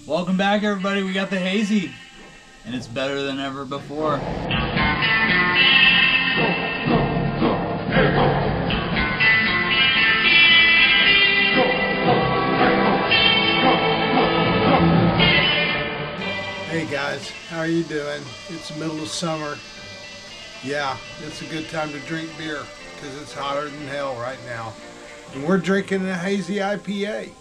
Welcome back, everybody. We got the Hazy, and it's better than ever before. Hey guys, how are you doing? It's the middle of summer. Yeah, it's a good time to drink beer because it's hotter than hell right now. And we're drinking a Hazy IPA.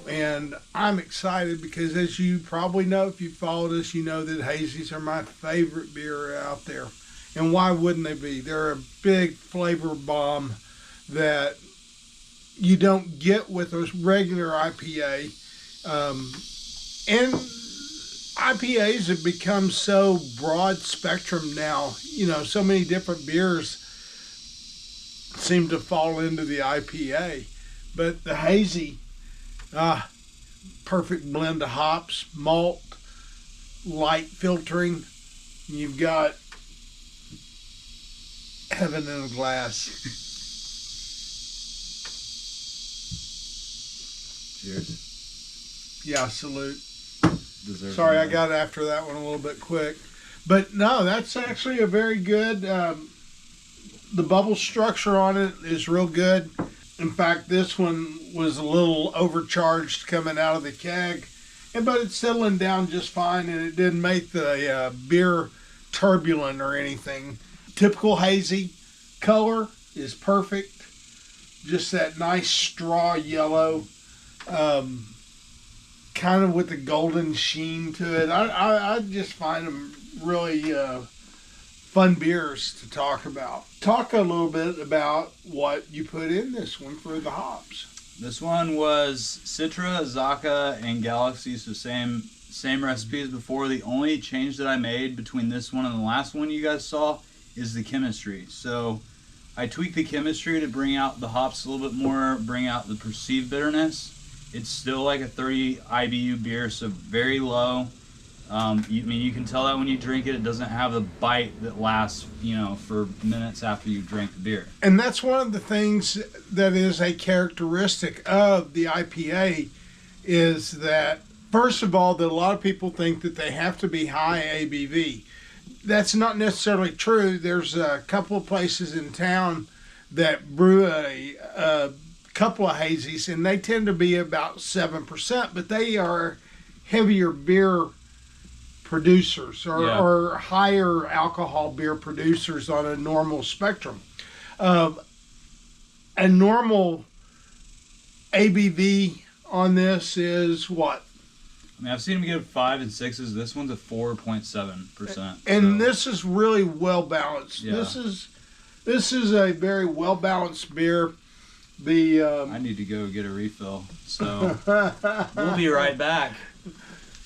And I'm excited because, as you probably know, if you followed us, you know that Hazies are my favorite beer out there. And why wouldn't they be? They're a big flavor bomb that you don't get with a regular IPA. And IPAs have become so broad spectrum now. You know, so many different beers seem to fall into the IPA. But the Hazy, perfect blend of hops, malt, light filtering. You've got heaven in a glass. Cheers. Yeah, salute. Deserves Sorry, I another. got after that one a little bit quick. But no, that's actually a very good, the bubble structure on it is real good. In fact, this one was a little overcharged coming out of the keg, but it's settling down just fine, and it didn't make the beer turbulent or anything. Typical Hazy color is perfect. Just that nice straw yellow, kind of with the golden sheen to it. I just find them really fun beers to talk about. Talk a little bit about what you put in this one for the hops. This one was Citra, Zaka, and Galaxy, so same recipe as before. The only change that I made between this one and the last one you guys saw is the chemistry. So I tweaked the chemistry to bring out the hops a little bit more, bring out the perceived bitterness. It's still like a 30 IBU beer, so very low. You can tell that when you drink it. It doesn't have the bite that lasts, for minutes after you drink the beer. And that's one of the things that is a characteristic of the IPA is that, first of all, that a lot of people think that they have to be high ABV. That's not necessarily true. There's a couple of places in town that brew a couple of Hazies, and they tend to be about 7%, but they are heavier beer producers or higher alcohol beer producers on a normal spectrum. A normal ABV on this is what? I've seen them give 5 and 6s. This one's a 4.7%. And this is really well balanced. Yeah. This is a very well balanced beer. I need to go get a refill, so we'll be right back.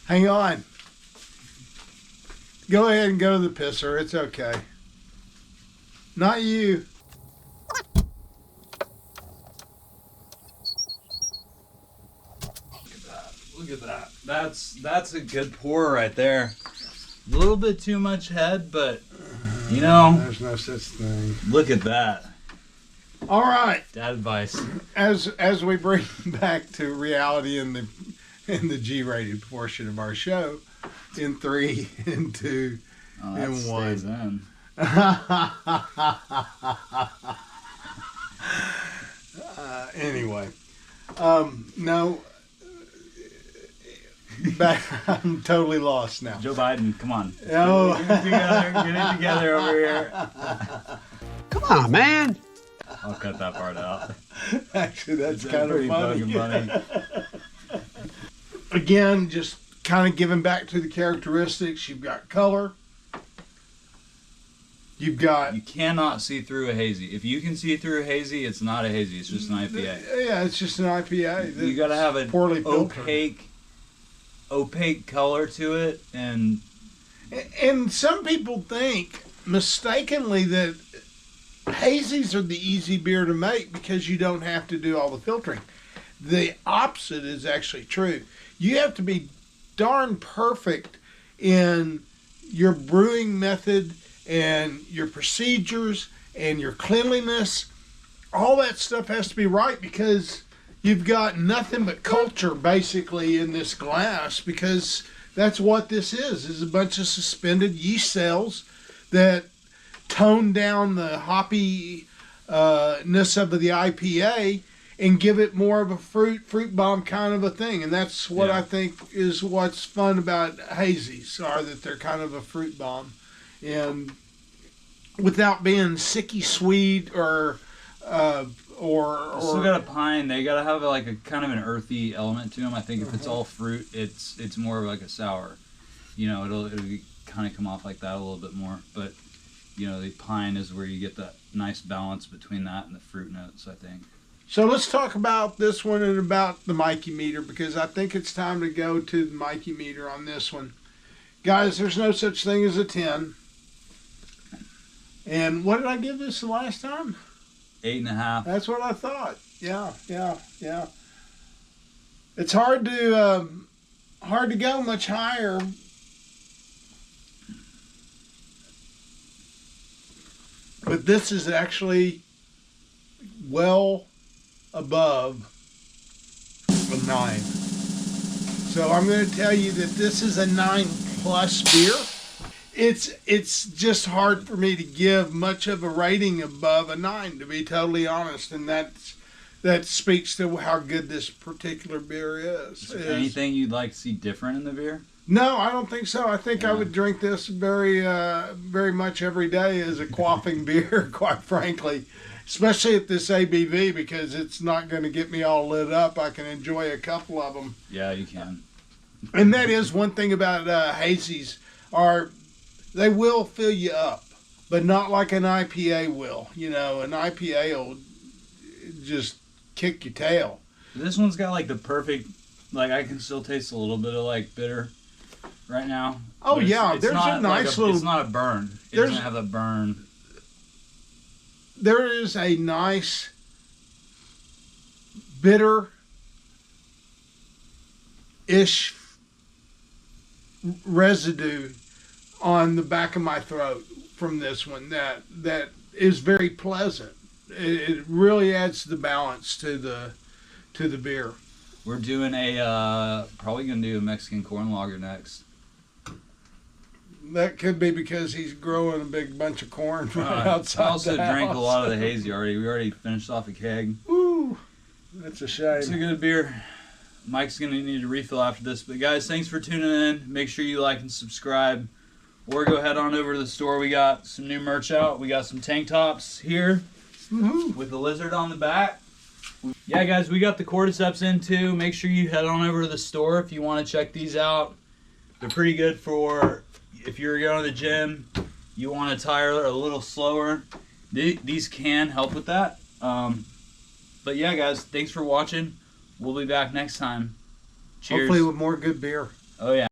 Hang on. Go ahead and go to the pisser. It's okay. Not you. Look at that. That's a good pour right there. A little bit too much head, but there's no such thing. Look at that. All right. Dad advice. As we bring back to reality in the G-rated portion of our show, in 3, and 2, and 1. Stays in. Anyway, no. Back, I'm totally lost now. Joe Biden, come on. Oh. Get it together over here. Come on, man. I'll cut that part out. Actually, that's It's kind of pretty funny. fucking funny. Again, just kind of giving back to the characteristics. You've got color. You've got... You cannot see through a Hazy. If you can see through a Hazy, it's not a Hazy. It's just an IPA. Yeah, it's just an IPA. You got to have an poorly filtered. opaque color to it, and some people think mistakenly that Hazies are the easy beer to make because you don't have to do all the filtering. The opposite is actually true. You have to be darn perfect in your brewing method and your procedures and your cleanliness. All that stuff has to be right because you've got nothing but culture basically in this glass, because that's what this is a bunch of suspended yeast cells that tone down the hoppiness of the IPA and give it more of a fruit bomb kind of a thing. And that's what I think is what's fun about hazies, are that they're kind of a fruit bomb, and without being sicky sweet or still got a pine. They gotta have like a kind of an earthy element to them. I think if it's all fruit, it's more like a sour. You know, it'll kind of come off like that a little bit more. But you know, the pine is where you get that nice balance between that and the fruit notes, I think. So let's talk about this one and about the Mikey meter, because I think it's time to go to the Mikey meter on this one. Guys, there's no such thing as a 10. And what did I give this the last time? 8.5. That's what I thought. Yeah. It's hard to go much higher. But this is actually well above a 9. So I'm going to tell you that this is a 9+ beer. It's just hard for me to give much of a rating above a 9, to be totally honest, and that speaks to how good this particular beer is. Is there anything you'd like to see different in the beer? No, I don't think so. I think I would drink this very much every day as a quaffing beer, quite frankly, especially at this ABV, because it's not going to get me all lit up. I can enjoy a couple of them. Yeah, you can. And that is one thing about hazies, are they will fill you up, but not like an IPA will. You know, an IPA will just kick your tail. This one's got like the perfect, like I can still taste a little bit of like bitter right now. Oh yeah, there's a nice little. It's not a burn. It doesn't have the burn. There is a nice bitter-ish residue on the back of my throat from this one that is very pleasant. It really adds the balance to the beer. We're doing probably gonna do a Mexican corn lager next. That could be because he's growing a big bunch of corn right outside. I also the drank house. a lot of the hazy already. We already finished off a keg. Ooh, that's a shame. It's a good beer. Mike's gonna need a refill after this. But guys, thanks for tuning in. Make sure you like and subscribe, or go head on over to the store. We got some new merch out. We got some tank tops here with the lizard on the back. Yeah, guys, we got the cordyceps in too. Make sure you head on over to the store if you want to check these out. They're pretty good for if you're going to the gym, you want to tire a little slower. These can help with that. But yeah, guys, thanks for watching. We'll be back next time. Cheers. Hopefully with more good beer. Oh yeah.